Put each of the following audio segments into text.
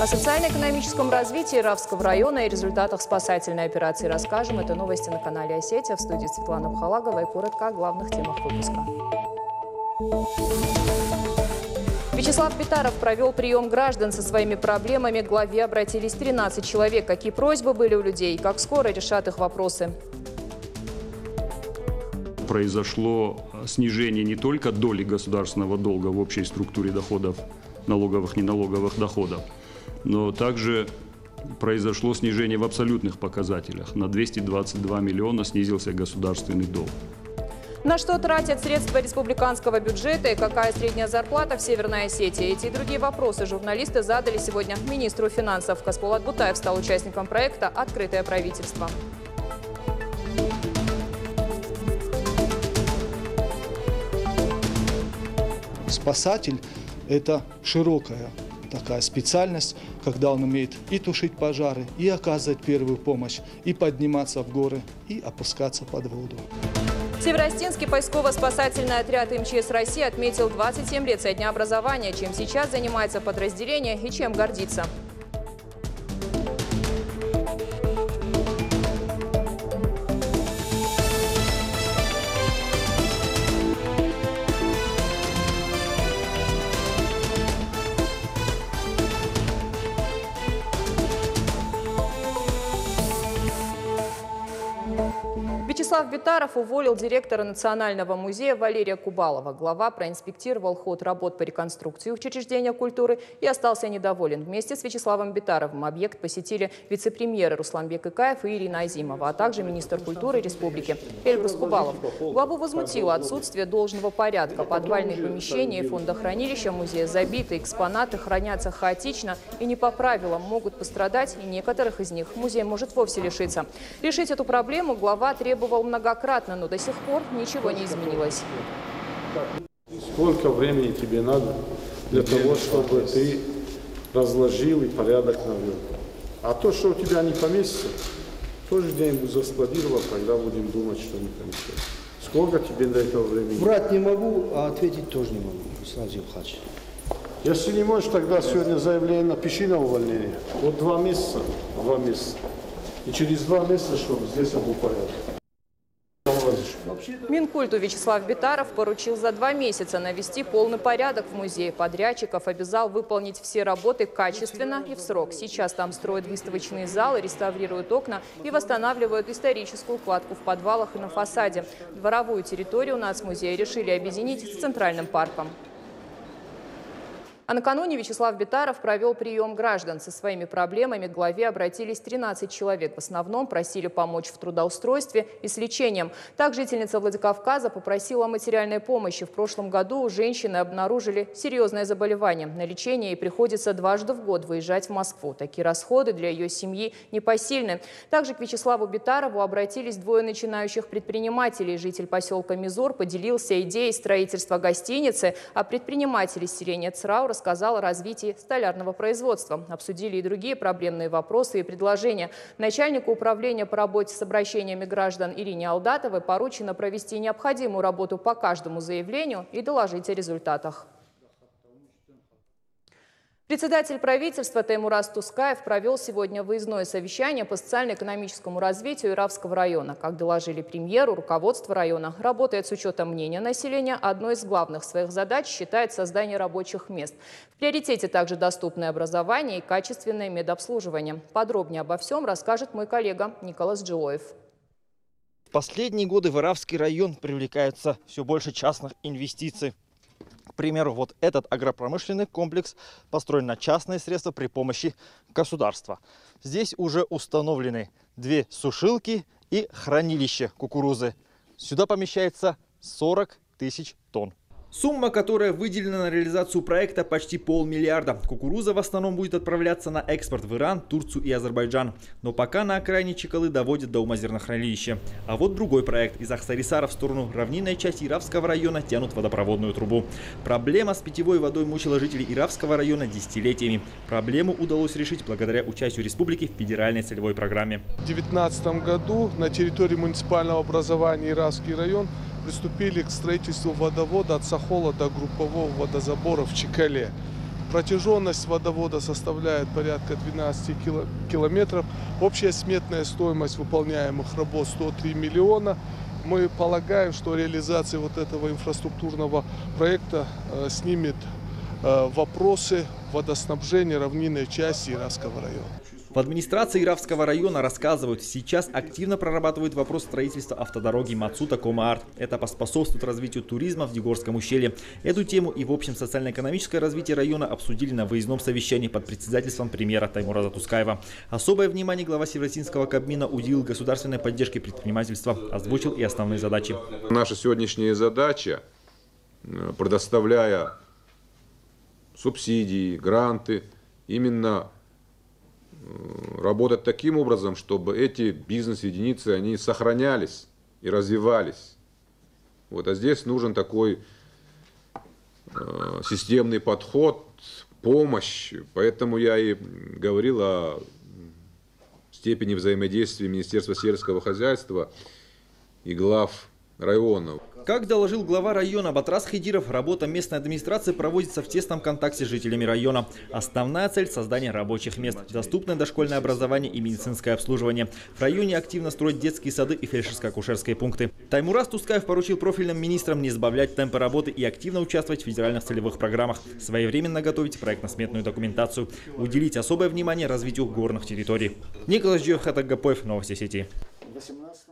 О социально-экономическом развитии Иравского района и результатах спасательной операции расскажем. Это новости на канале «Осетия». В студии Светлана Бхалагова и коротко о главных темах выпуска. Вячеслав Битаров провел прием граждан со своими проблемами. К главе обратились 13 человек. Какие просьбы были у людей и как скоро решат их вопросы? Произошло снижение не только доли государственного долга в общей структуре доходов, налоговых и неналоговых доходов, но также произошло снижение в абсолютных показателях. На 222 миллиона снизился государственный долг. На что тратят средства республиканского бюджета и какая средняя зарплата в Северной Осетии? Эти и другие вопросы журналисты задали сегодня министру финансов. Касполат Бутаев стал участником проекта «Открытое правительство». Спасатель – это широкая такая специальность, когда он умеет и тушить пожары, и оказывать первую помощь, и подниматься в горы, и опускаться под воду. Северостинский поисково-спасательный отряд МЧС России отметил 27 лет со дня образования. Чем сейчас занимается подразделение и чем гордится? Вячеслав Битаров уволил директора Национального музея Валерия Кубалова. Глава проинспектировал ход работ по реконструкции учреждения культуры и остался недоволен. Вместе с Вячеславом Битаровым объект посетили вице-премьеры Русланбек Икаев и Ирина Азимова, а также министр культуры республики Эльбрус Кубалов. Главу возмутило отсутствие должного порядка. Подвальные помещения и фондохранилища музея забиты, экспонаты хранятся хаотично и не по правилам, могут пострадать, и некоторых из них музей может вовсе лишиться. Решить эту проблему глава требовал многократно, но до сих пор ничего не изменилось. Сколько времени тебе надо для того, чтобы ты разложил и порядок навел? А то, что у тебя не поместится, тоже где-нибудь заскладировал, тогда будем думать, что не поместится. Сколько тебе до этого времени? Врать не могу, а ответить тоже не могу, Славзил Хач. Если не можешь, тогда сегодня заявление напиши на увольнение. Вот 2 месяца. И через 2 месяца, чтобы здесь был порядок. Минкульту Вячеслав Битаров поручил за 2 месяца навести полный порядок в музее. Подрядчиков обязал выполнить все работы качественно и в срок. Сейчас там строят выставочные залы, реставрируют окна и восстанавливают историческую кладку в подвалах и на фасаде. Дворовую территорию нацмузея решили объединить с Центральным парком. А накануне Вячеслав Битаров провел прием граждан. Со своими проблемами к главе обратились 13 человек. В основном просили помочь в трудоустройстве и с лечением. Так жительница Владикавказа попросила материальной помощи. В прошлом году у женщины обнаружили серьезное заболевание. На лечение ей приходится дважды в год выезжать в Москву. Такие расходы для ее семьи непосильны. Также к Вячеславу Битарову обратились 2 начинающих предпринимателей. Житель поселка Мизор поделился идеей строительства гостиницы, а предприниматель из селения Црау рассказал о развитии столярного производства. Обсудили и другие проблемные вопросы и предложения. Начальнику управления по работе с обращениями граждан Ирине Алдатовой поручено провести необходимую работу по каждому заявлению и доложить о результатах. Председатель правительства Таймураз Тускаев провел сегодня выездное совещание по социально-экономическому развитию Иравского района. Как доложили премьеру, руководство района работает с учетом мнения населения. Одной из главных своих задач считает создание рабочих мест. В приоритете также доступное образование и качественное медобслуживание. Подробнее обо всем расскажет мой коллега Николас Джилоев. В последние годы в Иравский район привлекаются все больше частных инвестиций. К примеру, вот этот агропромышленный комплекс построен на частные средства при помощи государства. Здесь уже установлены 2 сушилки и хранилище кукурузы. Сюда помещается 40 тысяч тонн. Сумма, которая выделена на реализацию проекта, почти 500 миллиарда. Кукуруза в основном будет отправляться на экспорт в Иран, Турцию и Азербайджан. Но пока на окраине Чекалы доводят до озернохранилища. А вот другой проект. Из Ахсарисара в сторону равнинной части Иравского района тянут водопроводную трубу. Проблема с питьевой водой мучила жителей Иравского района десятилетиями. Проблему удалось решить благодаря участию республики в федеральной целевой программе. В 2019 году на территории муниципального образования Иравский район приступили к строительству водовода от Сахола до группового водозабора в Чекале. Протяженность водовода составляет порядка 12 километров. Общая сметная стоимость выполняемых работ 103 миллиона. Мы полагаем, что реализация вот этого инфраструктурного проекта снимет вопросы водоснабжения равнинной части Иравского района. В администрации Иравского района рассказывают, сейчас активно прорабатывают вопрос строительства автодороги Мацута-Кома-Арт. Это поспособствует развитию туризма в Дегорском ущелье. Эту тему и в общем социально-экономическое развитие района обсудили на выездном совещании под председательством премьера Таймураза Тускаева. Особое внимание глава Северо-Осетинского Кабмина уделил государственной поддержке предпринимательства, озвучил и основные задачи. Наша сегодняшняя задача, предоставляя субсидии, гранты, именно работать таким образом, чтобы эти бизнес-единицы, они сохранялись и развивались. Вот, а здесь нужен такой системный подход, помощь. Поэтому я и говорил о степени взаимодействия Министерства сельского хозяйства и глав районов. Как доложил глава района Батрас Хидиров, работа местной администрации проводится в тесном контакте с жителями района. Основная цель – создание рабочих мест, доступное дошкольное образование и медицинское обслуживание. В районе активно строят детские сады и фельдшерско-акушерские пункты. Таймураз Тускаев поручил профильным министрам не сбавлять темпы работы и активно участвовать в федеральных целевых программах, своевременно готовить проектно-сметную документацию, уделить особое внимание развитию горных территорий. Николай Джиев, Хатак Гапоев, Новости Сети.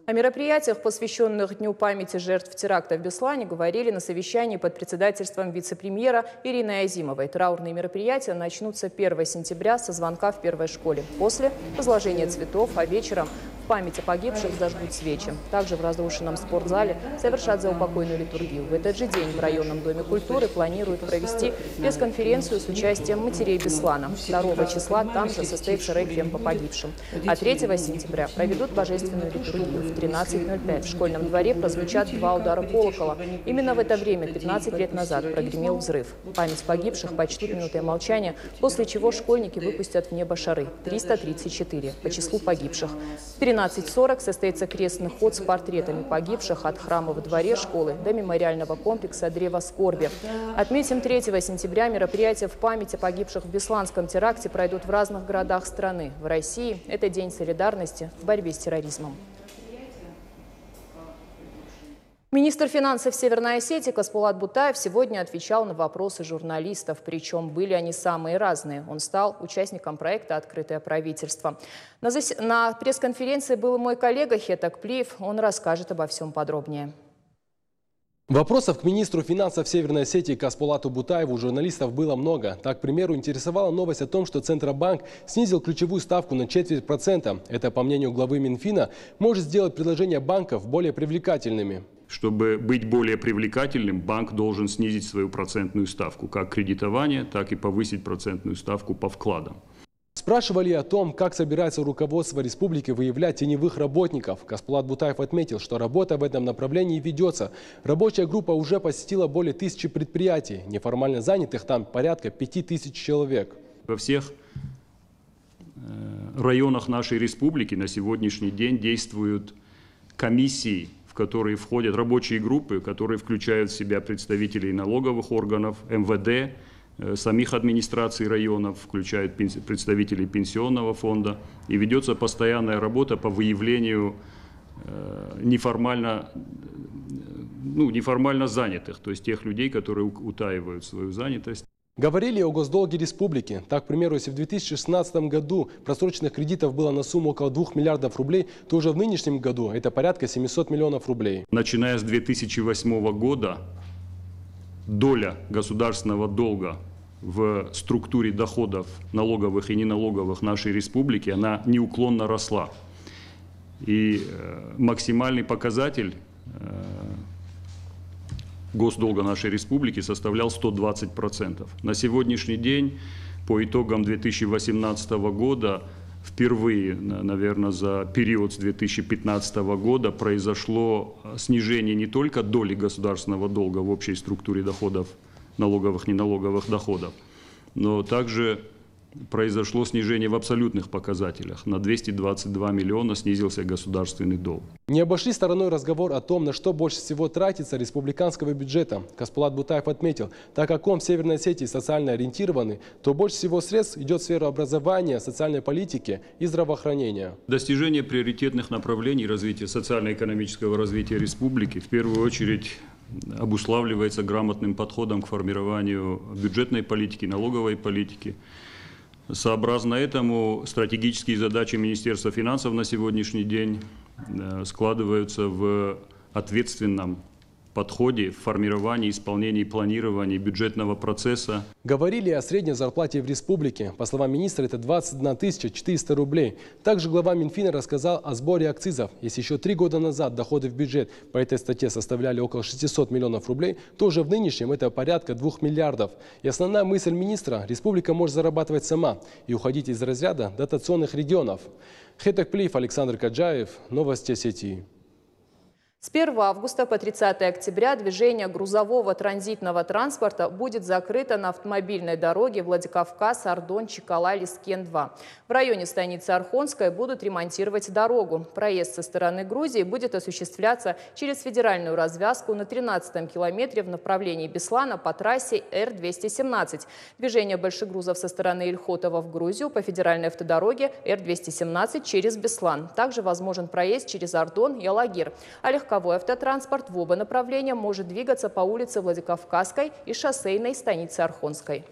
О мероприятиях, посвященных Дню памяти жертв теракта в Беслане, говорили на совещании под председательством вице-премьера Ирины Азимовой. Траурные мероприятия начнутся 1 сентября со звонка в первой школе. После – возложения цветов, а вечером в память о погибших зажгут свечи. Также в разрушенном спортзале совершат заупокойную литургию. В этот же день в районном доме культуры планируют провести пресс-конференцию с участием матерей Беслана. 2 числа там же состоится реквием по погибшим. А 3 сентября проведут божественную литургию. В 13:05 в школьном дворе прозвучат 2 удара колокола. Именно в это время, 15 лет назад, прогремел взрыв. Память погибших почтут минутой молчания, после чего школьники выпустят в небо шары. 334 по числу погибших. В 13:40 состоится крестный ход с портретами погибших от храма во дворе школы до мемориального комплекса «Древо скорби». Отметим, 3 сентября мероприятия в память о погибших в Бесланском теракте пройдут в разных городах страны. В России это День солидарности в борьбе с терроризмом. Министр финансов Северной Осетии Каспулат Бутаев сегодня отвечал на вопросы журналистов, причем были они самые разные. Он стал участником проекта «Открытое правительство». На пресс-конференции был мой коллега Хетак Плиев, он расскажет обо всем подробнее. Вопросов к министру финансов Северной Осетии Каспулату Бутаеву у журналистов было много. Так, к примеру, интересовала новость о том, что Центробанк снизил ключевую ставку на 0,25%. Это, по мнению главы Минфина, может сделать предложения банков более привлекательными. Чтобы быть более привлекательным, банк должен снизить свою процентную ставку, как кредитование, так и повысить процентную ставку по вкладам. Спрашивали о том, как собирается руководство республики выявлять теневых работников. Каспулат Бутаев отметил, что работа в этом направлении ведется. Рабочая группа уже посетила более 1000 предприятий. Неформально занятых там порядка 5000 человек. Во всех районах нашей республики на сегодняшний день действуют комиссии, в которые входят рабочие группы, которые включают в себя представителей налоговых органов, МВД, самих администраций районов, включают представителей пенсионного фонда. И ведется постоянная работа по выявлению неформально занятых, то есть тех людей, которые утаивают свою занятость. Говорили о госдолге республики. Так, к примеру, если в 2016 году просроченных кредитов было на сумму около 2 миллиардов рублей, то уже в нынешнем году это порядка 700 миллионов рублей. Начиная с 2008 года доля государственного долга в структуре доходов налоговых и неналоговых нашей республики, она неуклонно росла. И максимальный показатель госдолга нашей республики составлял 120%. На сегодняшний день, по итогам 2018 года, впервые, наверное, за период с 2015 года произошло снижение не только доли государственного долга в общей структуре доходов, налоговых и неналоговых доходов, но также произошло снижение в абсолютных показателях. На 222 миллиона снизился государственный долг. Не обошли стороной разговор о том, на что больше всего тратится республиканского бюджета. Касполат Бутаев отметил, так как он в Северной Осетии социально ориентированный, то больше всего средств идет в сферу образования, социальной политики и здравоохранения. Достижение приоритетных направлений развития социально-экономического развития республики в первую очередь обуславливается грамотным подходом к формированию бюджетной политики, налоговой политики. Сообразно этому стратегические задачи Министерства финансов на сегодняшний день складываются в ответственном подходе в формировании, исполнении и планировании бюджетного процесса. Говорили о средней зарплате в республике. По словам министра, это 21 400 рублей. Также глава Минфина рассказал о сборе акцизов. Если еще 3 года назад доходы в бюджет по этой статье составляли около 600 миллионов рублей, то уже в нынешнем это порядка 2 миллиардов. И основная мысль министра – республика может зарабатывать сама и уходить из разряда дотационных регионов. Хетек Плиев, Александр Каджаев, Новости Осетии. С 1 августа по 30 октября движение грузового транзитного транспорта будет закрыто на автомобильной дороге Владикавказ, Ардон, Чикала, Лискен-2. В районе станицы Архонская будут ремонтировать дорогу. Проезд со стороны Грузии будет осуществляться через федеральную развязку на 13-м километре в направлении Беслана по трассе Р-217. Движение большегрузов со стороны Ильхотова в Грузию по федеральной автодороге Р-217 через Беслан. Также возможен проезд через Ардон и Алагир. Легковой автотранспорт в оба направления может двигаться по улице Владикавказской и шоссейной станице Архонской.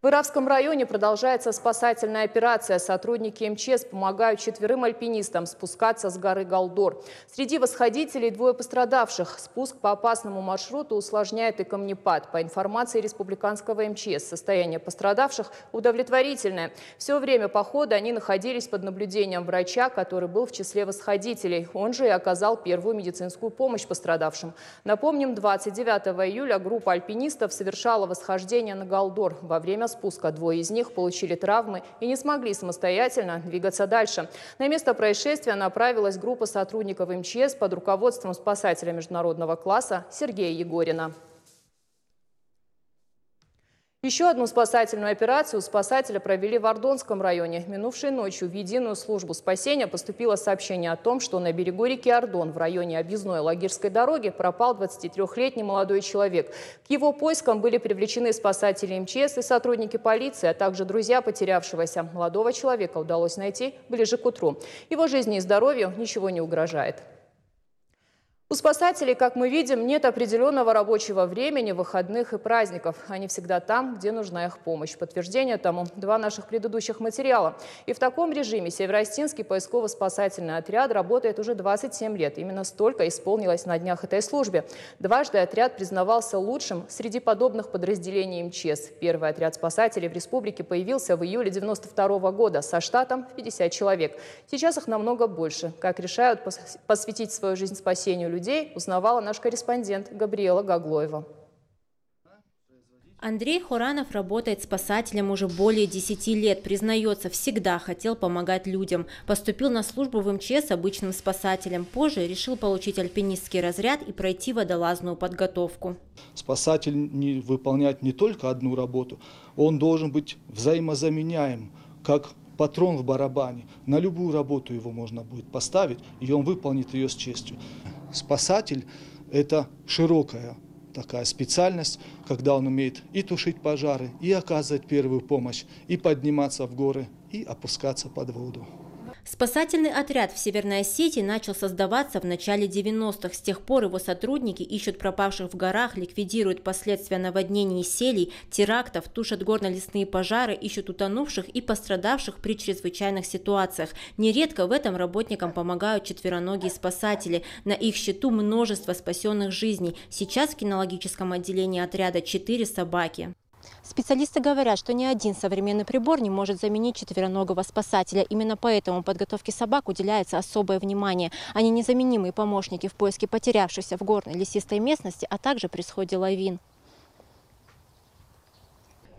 В Иравском районе продолжается спасательная операция. Сотрудники МЧС помогают 4 альпинистам спускаться с горы Галдор. Среди восходителей 2 пострадавших. Спуск по опасному маршруту усложняет и камнепад. По информации республиканского МЧС, состояние пострадавших удовлетворительное. Все время похода они находились под наблюдением врача, который был в числе восходителей. Он же и оказал первую медицинскую помощь пострадавшим. Напомним, 29 июля группа альпинистов совершала восхождение на Галдор. Во время спуска 2 из них получили травмы и не смогли самостоятельно двигаться дальше. На место происшествия направилась группа сотрудников МЧС под руководством спасателя международного класса Сергея Егорина. Еще одну спасательную операцию спасатели провели в Ардонском районе. Минувшей ночью в единую службу спасения поступило сообщение о том, что на берегу реки Ардон в районе объездной Лагирской дороги пропал 23-летний молодой человек. К его поискам были привлечены спасатели МЧС и сотрудники полиции, а также друзья потерявшегося. Молодого человека удалось найти ближе к утру. Его жизни и здоровью ничего не угрожает. У спасателей, как мы видим, нет определенного рабочего времени, выходных и праздников. Они всегда там, где нужна их помощь. Подтверждение тому 2 наших предыдущих материала. И в таком режиме Северо-Остинский поисково-спасательный отряд работает уже 27 лет. Именно столько исполнилось на днях этой службе. Дважды отряд признавался лучшим среди подобных подразделений МЧС. Первый отряд спасателей в республике появился в июле 1992 года со штатом в 50 человек. Сейчас их намного больше. Как решают посвятить свою жизнь спасению людей, узнавала наш корреспондент Габриэла Гаглоева. Андрей Хоранов работает спасателем уже более 10 лет. Признается, всегда хотел помогать людям. Поступил на службу в МЧС обычным спасателем. Позже решил получить альпинистский разряд и пройти водолазную подготовку. Спасатель не выполняет не только одну работу, он должен быть взаимозаменяем, как патрон в барабане. На любую работу его можно будет поставить, и он выполнит ее с честью. Спасатель – это широкая такая специальность, когда он умеет и тушить пожары, и оказывать первую помощь, и подниматься в горы, и опускаться под воду. Спасательный отряд в Северной Осетии начал создаваться в начале 90-х. С тех пор его сотрудники ищут пропавших в горах, ликвидируют последствия наводнений и селей, терактов, тушат горно-лесные пожары, ищут утонувших и пострадавших при чрезвычайных ситуациях. Нередко в этом работникам помогают четвероногие спасатели. На их счету множество спасенных жизней. Сейчас в кинологическом отделении отряда 4 собаки. Специалисты говорят, что ни один современный прибор не может заменить четвероногого спасателя. Именно поэтому подготовке собак уделяется особое внимание. Они незаменимые помощники в поиске потерявшихся в горной лесистой местности, а также при сходе лавин.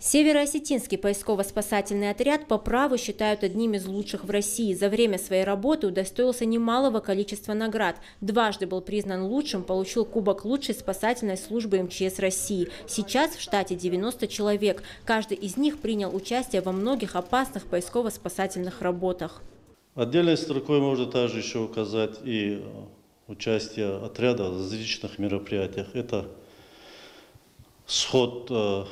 Североосетинский поисково-спасательный отряд по праву считают одним из лучших в России. За время своей работы удостоился немалого количества наград. Дважды был признан лучшим, получил кубок лучшей спасательной службы МЧС России. Сейчас в штате 90 человек. Каждый из них принял участие во многих опасных поисково-спасательных работах. Отдельной строкой можно также еще указать и участие отряда в различных мероприятиях. Это сход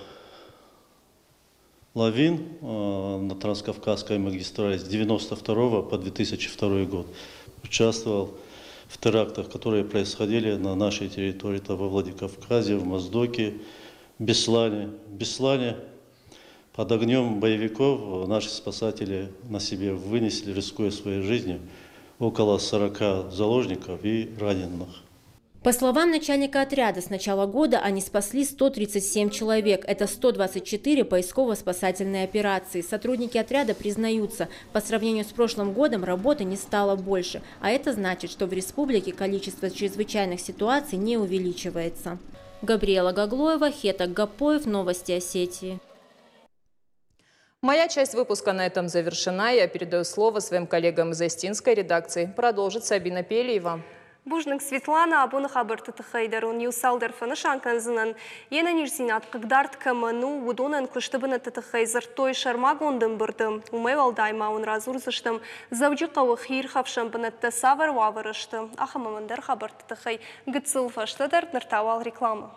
лавин на Транскавказской магистрали с 1992 по 2002 год. Участвовал в терактах, которые происходили на нашей территории, это во Владикавказе, в Моздоке, Беслане. Беслане под огнем боевиков наши спасатели на себе вынесли, рискуя своей жизнью, около 40 заложников и раненых. По словам начальника отряда, с начала года они спасли 137 человек. Это 124 поисково-спасательные операции. Сотрудники отряда признаются, по сравнению с прошлым годом работы не стало больше. А это значит, что в республике количество чрезвычайных ситуаций не увеличивается. Габриэла Гаглоева, Хетак Гапоев, Новости Осетии. Моя часть выпуска на этом завершена. Я передаю слово своим коллегам из Остинской редакции. Продолжит Сабина Пелиева. Бужник Светлана, абуны хабар тытыхайдарун, юсалдар фанышан канзынан, ена нижзинат, кагдарт каману, удонан куштабына тытыхайзар, той шармагондым бырдым, умай валдайма он разурзыштым, завджикавы хир хавшам бынатта савар вавырыштым, ахамамандар хабар тытыхай, гыцыл фаштадар ныртавал реклама.